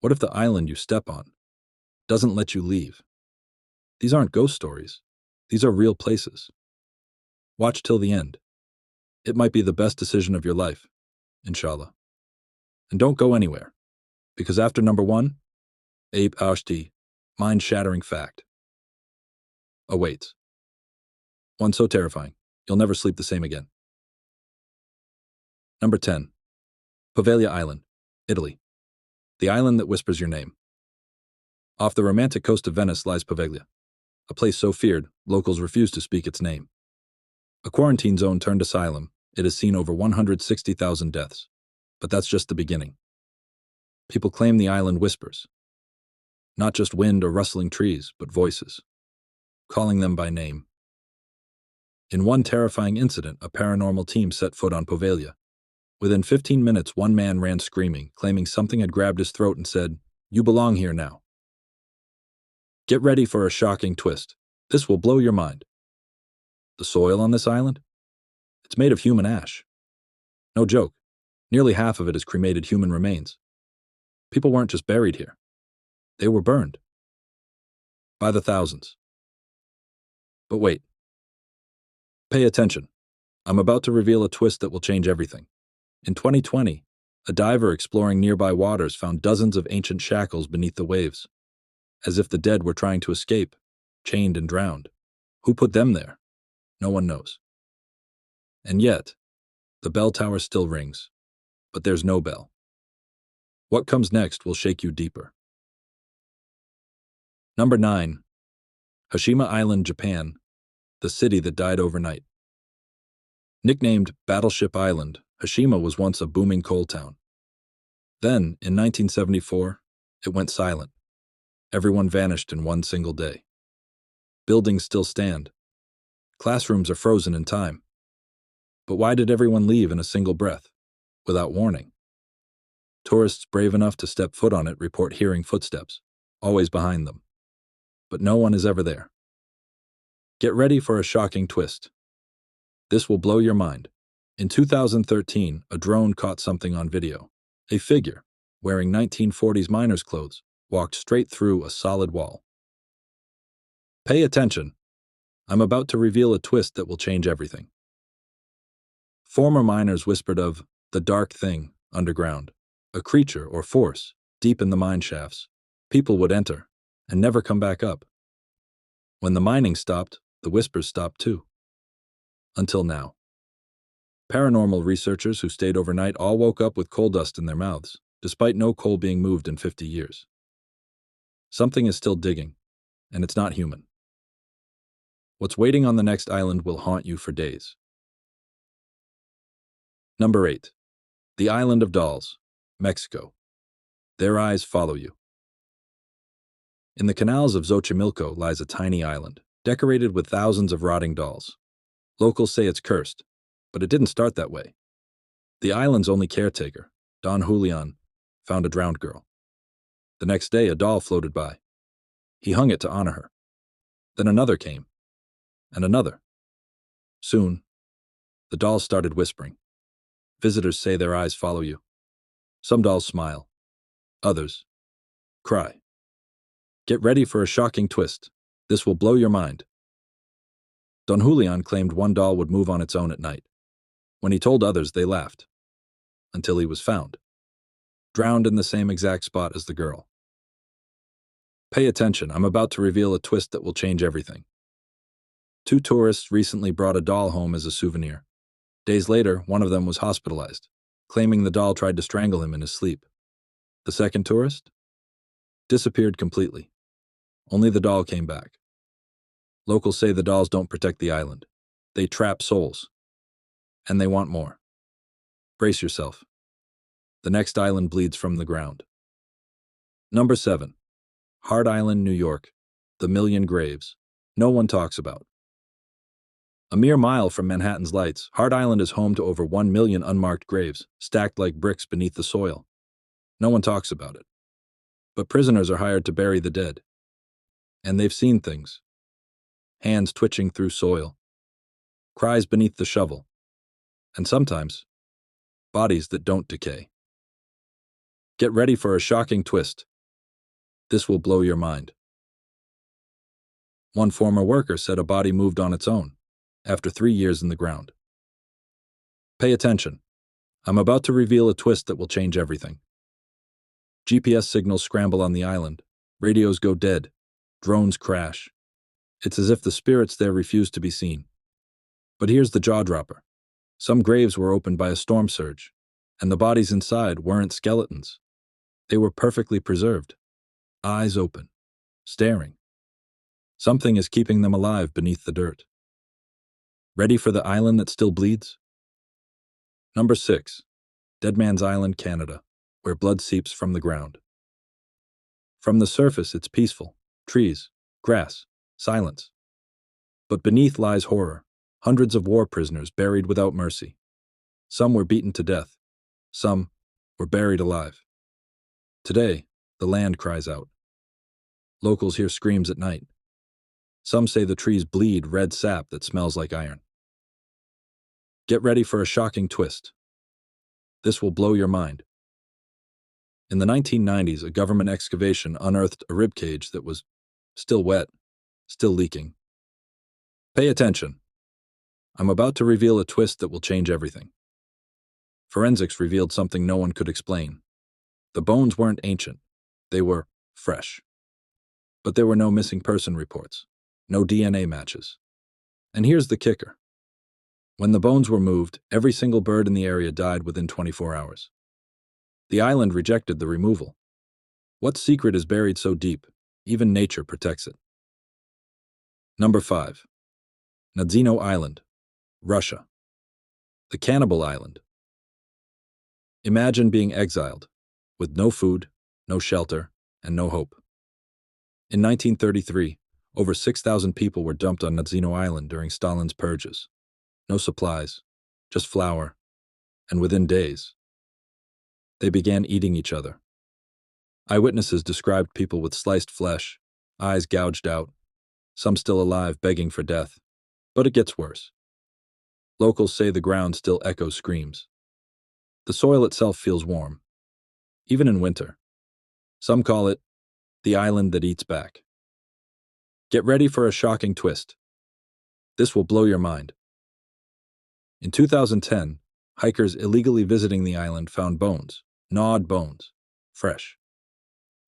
What if the island you step on doesn't let you leave? These aren't ghost stories. These are real places. Watch till the end. It might be the best decision of your life, inshallah. And don't go anywhere, because after number 1, Abe Ashti, mind-shattering fact, awaits. One so terrifying, you'll never sleep the same again. Number 10. Poveglia Island, Italy. The island that whispers your name. Off the romantic coast of Venice lies Poveglia, a place so feared, locals refuse to speak its name. A quarantine zone turned asylum, it has seen over 160,000 deaths. But that's just the beginning. People claim the island whispers. Not just wind or rustling trees, but voices, calling them by name. In one terrifying incident, a paranormal team set foot on Poveglia. Within 15 minutes, one man ran screaming, claiming something had grabbed his throat and said, "You belong here now." Get ready for a shocking twist. This will blow your mind. The soil on this island? It's made of human ash. No joke. Nearly half of it is cremated human remains. People weren't just buried here. They were burned. By the thousands. But wait. Pay attention. I'm about to reveal a twist that will change everything. In 2020, a diver exploring nearby waters found dozens of ancient shackles beneath the waves, as if the dead were trying to escape, chained and drowned. Who put them there? No one knows. And yet, the bell tower still rings. But there's no bell. What comes next will shake you deeper. Number 9. Hashima Island, Japan, the city that died overnight. Nicknamed Battleship Island, Hashima was once a booming coal town. Then, in 1974, it went silent. Everyone vanished in one single day. Buildings still stand. Classrooms are frozen in time. But why did everyone leave in a single breath? Without warning. Tourists brave enough to step foot on it report hearing footsteps, always behind them. But no one is ever there. Get ready for a shocking twist. This will blow your mind. In 2013, a drone caught something on video. A figure, wearing 1940s miner's clothes, walked straight through a solid wall. Pay attention. I'm about to reveal a twist that will change everything. Former miners whispered of the dark thing underground, a creature or force deep in the mine shafts. People would enter and never come back up. When the mining stopped, the whispers stopped too. Until now. Paranormal researchers who stayed overnight all woke up with coal dust in their mouths, despite no coal being moved in 50 years. Something is still digging, and it's not human. What's waiting on the next island will haunt you for days. Number 8. The Island of Dolls, Mexico. Their eyes follow you. In the canals of Xochimilco lies a tiny island, decorated with thousands of rotting dolls. Locals say it's cursed, but it didn't start that way. The island's only caretaker, Don Julian, found a drowned girl. The next day, a doll floated by. He hung it to honor her. Then another came, and another. Soon, the dolls started whispering. Visitors say their eyes follow you. Some dolls smile. Others cry. Get ready for a shocking twist. This will blow your mind. Don Julian claimed one doll would move on its own at night. When he told others, they laughed. Until he was found. Drowned in the same exact spot as the girl. Pay attention, I'm about to reveal a twist that will change everything. 2 tourists recently brought a doll home as a souvenir. Days later, one of them was hospitalized, claiming the doll tried to strangle him in his sleep. The second tourist? Disappeared completely. Only the doll came back. Locals say the dolls don't protect the island. They trap souls. And they want more. Brace yourself. The next island bleeds from the ground. Number 7. Hard Island, New York. The Million Graves. No one talks about. A mere mile from Manhattan's lights, Hard Island is home to over 1 million unmarked graves, stacked like bricks beneath the soil. No one talks about it. But prisoners are hired to bury the dead. And they've seen things. Hands twitching through soil. Cries beneath the shovel. And sometimes, bodies that don't decay. Get ready for a shocking twist. This will blow your mind. One former worker said a body moved on its own, after 3 years in the ground. Pay attention. I'm about to reveal a twist that will change everything. GPS signals scramble on the island, radios go dead, drones crash. It's as if the spirits there refuse to be seen. But here's the jaw-dropper. Some graves were opened by a storm surge, and the bodies inside weren't skeletons. They were perfectly preserved, eyes open, staring. Something is keeping them alive beneath the dirt. Ready for the island that still bleeds? Number 6. Dead Man's Island, Canada, where blood seeps from the ground. From the surface, it's peaceful. Trees, grass, silence. But beneath lies horror. Hundreds of war prisoners buried without mercy. Some were beaten to death. Some were buried alive. Today, the land cries out. Locals hear screams at night. Some say the trees bleed red sap that smells like iron. Get ready for a shocking twist. This will blow your mind. In the 1990s, a government excavation unearthed a ribcage that was still wet, still leaking. Pay attention. I'm about to reveal a twist that will change everything. Forensics revealed something no one could explain. The bones weren't ancient. They were fresh. But there were no missing person reports, no DNA matches. And here's the kicker. When the bones were moved, every single bird in the area died within 24 hours. The island rejected the removal. What secret is buried so deep? Even nature protects it. Number 5. Nadzino Island, Russia. The Cannibal Island. Imagine being exiled, with no food, no shelter, and no hope. In 1933, over 6,000 people were dumped on Nadzino Island during Stalin's purges. No supplies, just flour, and within days, they began eating each other. Eyewitnesses described people with sliced flesh, eyes gouged out, some still alive begging for death. But it gets worse. Locals say the ground still echoes screams. The soil itself feels warm, even in winter. Some call it the island that eats back. Get ready for a shocking twist. This will blow your mind. In 2010, hikers illegally visiting the island found bones, gnawed bones, fresh.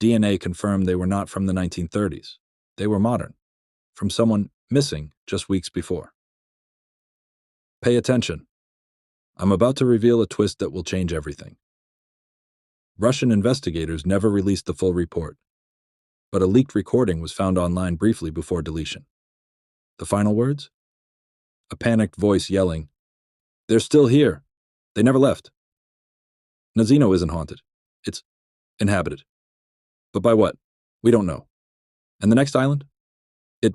DNA confirmed they were not from the 1930s. They were modern, from someone missing just weeks before. Pay attention. I'm about to reveal a twist that will change everything. Russian investigators never released the full report, but a leaked recording was found online briefly before deletion. The final words? A panicked voice yelling, "They're still here. They never left." Nadzino isn't haunted. It's inhabited. But by what? We don't know. And the next island? It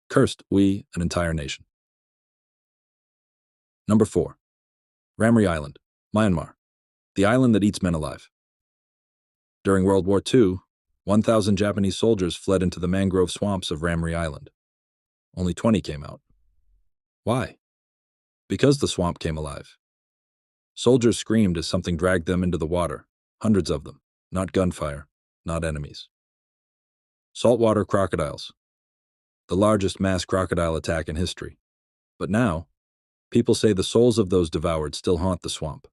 cursed an entire nation. Number 4. Ramri Island, Myanmar, the island that eats men alive. During World War II, 1,000 Japanese soldiers fled into the mangrove swamps of Ramri Island. Only 20 came out. Why? Because the swamp came alive. Soldiers screamed as something dragged them into the water, hundreds of them, not gunfire, not enemies. Saltwater crocodiles, the largest mass crocodile attack in history. But now, people say the souls of those devoured still haunt the swamp.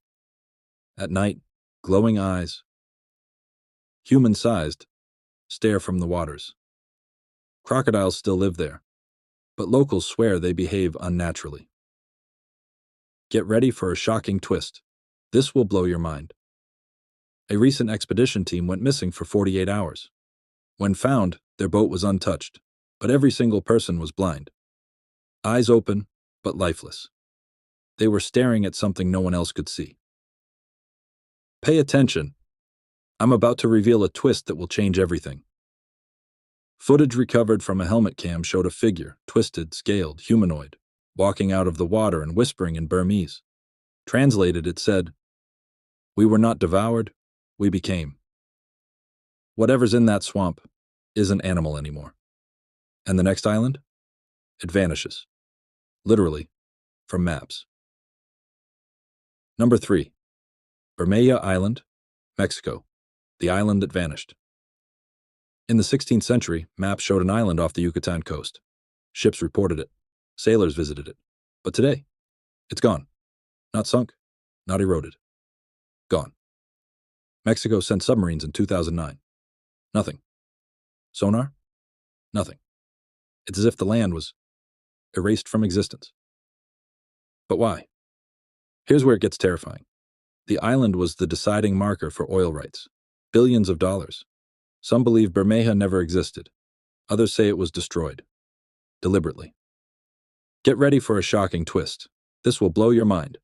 At night, glowing eyes, human-sized, stare from the waters. Crocodiles still live there, but locals swear they behave unnaturally. Get ready for a shocking twist. This will blow your mind. A recent expedition team went missing for 48 hours. When found, their boat was untouched, but every single person was blind. Eyes open, but lifeless. They were staring at something no one else could see. Pay attention. I'm about to reveal a twist that will change everything. Footage recovered from a helmet cam showed a figure, twisted, scaled, humanoid, walking out of the water and whispering in Burmese. Translated, it said, "We were not devoured, we became." Whatever's in that swamp isn't animal anymore. And the next island? It vanishes. Literally, from maps. Number 3. Bermeja Island, Mexico, the island that vanished. In the 16th century, maps showed an island off the Yucatan coast. Ships reported it. Sailors visited it. But today, it's gone. Not sunk, not eroded. Gone. Mexico sent submarines in 2009. Nothing. Sonar? Nothing. It's as if the land was erased from existence. But why? Here's where it gets terrifying. The island was the deciding marker for oil rights. Billions of dollars. Some believe Bermeja never existed. Others say it was destroyed. Deliberately. Get ready for a shocking twist. This will blow your mind.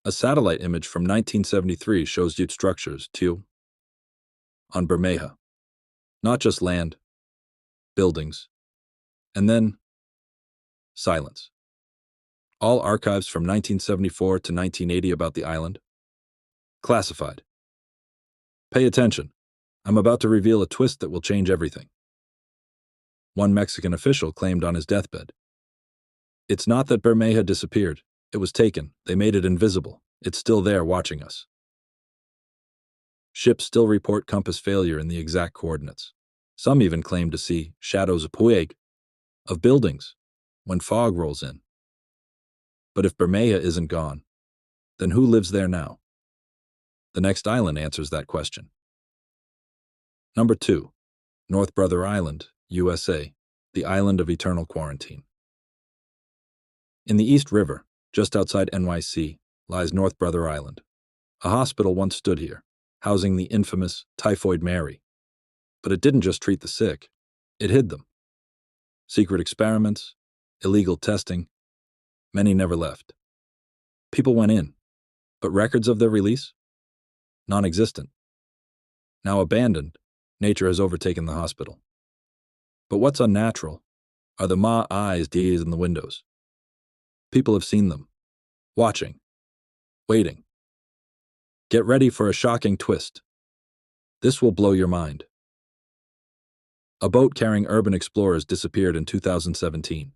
A satellite image from 1973 shows youth structures, too, on Bermeja. Not just land, buildings, and then silence. All archives from 1974 to 1980 about the island. Classified. Pay attention. I'm about to reveal a twist that will change everything. One Mexican official claimed on his deathbed. It's not that Bermeja disappeared. It was taken. They made it invisible. It's still there watching us. Ships still report compass failure in the exact coordinates. Some even claim to see shadows of buildings when fog rolls in. But if Bermeja isn't gone, then who lives there now? The next island answers that question. Number 2, North Brother Island, USA, the island of eternal quarantine. In the East River, just outside NYC, lies North Brother Island. A hospital once stood here, housing the infamous Typhoid Mary. But it didn't just treat the sick, it hid them. Secret experiments, illegal testing, many never left. People went in, but records of their release? Non-existent. Now abandoned, nature has overtaken the hospital. But what's unnatural are the eyes in the windows. People have seen them, watching, waiting. Get ready for a shocking twist. This will blow your mind. A boat carrying urban explorers disappeared in 2017.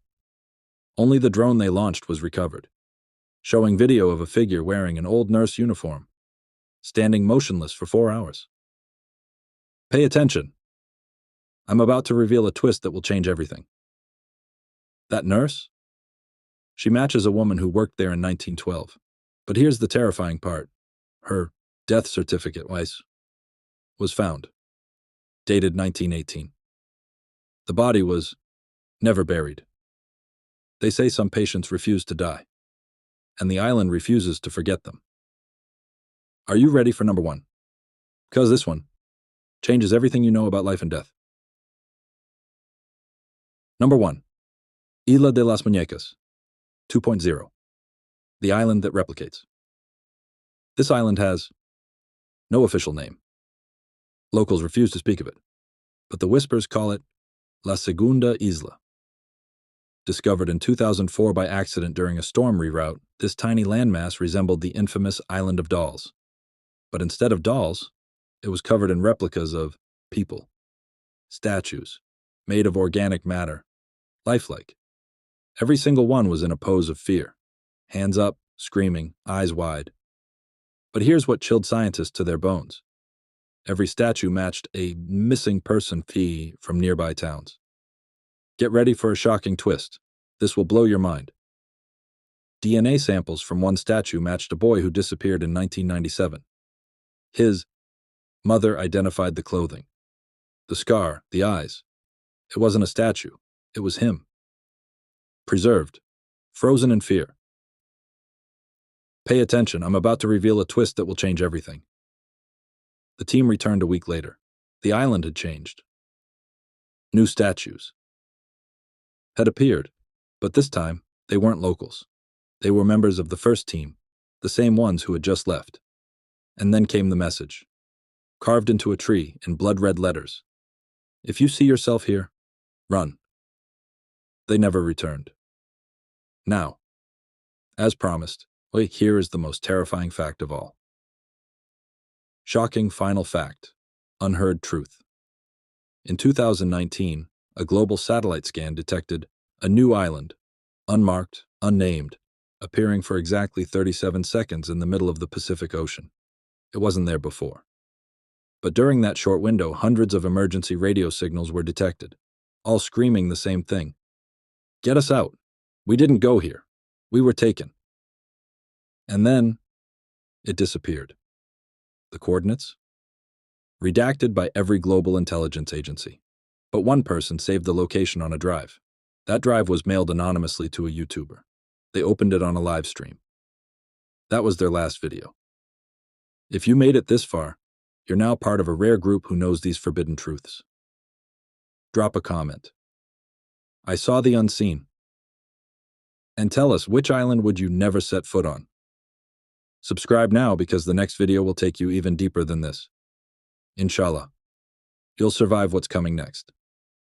Only the drone they launched was recovered, showing video of a figure wearing an old nurse uniform, standing motionless for 4 hours. Pay attention. I'm about to reveal a twist that will change everything. That nurse? She matches a woman who worked there in 1912. But here's the terrifying part. Her death certificate was found, dated 1918. The body was never buried. They say some patients refuse to die, and the island refuses to forget them. Are you ready for number 1? Because this one changes everything you know about life and death. Number 1. Isla de las Muñecas, 2.0. The island that replicates. This island has no official name. Locals refuse to speak of it, but the whispers call it La Segunda Isla. Discovered in 2004 by accident during a storm reroute, this tiny landmass resembled the infamous Island of Dolls. But instead of dolls, it was covered in replicas of people, statues, made of organic matter, lifelike. Every single one was in a pose of fear, hands up, screaming, eyes wide. But here's what chilled scientists to their bones. Every statue matched a missing person fee from nearby towns. Get ready for a shocking twist. This will blow your mind. DNA samples from one statue matched a boy who disappeared in 1997. His mother identified the clothing, the scar, the eyes. It wasn't a statue. It was him. Preserved, frozen in fear. Pay attention, I'm about to reveal a twist that will change everything. The team returned a week later. The island had changed. New statues had appeared, but this time they weren't locals. They were members of the first team, the same ones who had just left. And then came the message, carved into a tree in blood-red letters. If you see yourself here, run. They never returned. Now, as promised, here is the most terrifying fact of all. Shocking final fact, unheard truth. In 2019, a global satellite scan detected a new island, unmarked, unnamed, appearing for exactly 37 seconds in the middle of the Pacific Ocean. It wasn't there before. But during that short window, hundreds of emergency radio signals were detected, all screaming the same thing. Get us out. We didn't go here. We were taken. And then it disappeared. The coordinates? Redacted by every global intelligence agency. But one person saved the location on a drive. That drive was mailed anonymously to a YouTuber. They opened it on a live stream. That was their last video. If you made it this far, you're now part of a rare group who knows these forbidden truths. Drop a comment. I saw the unseen. And tell us, which island would you never set foot on? Subscribe now because the next video will take you even deeper than this. Inshallah. You'll survive what's coming next.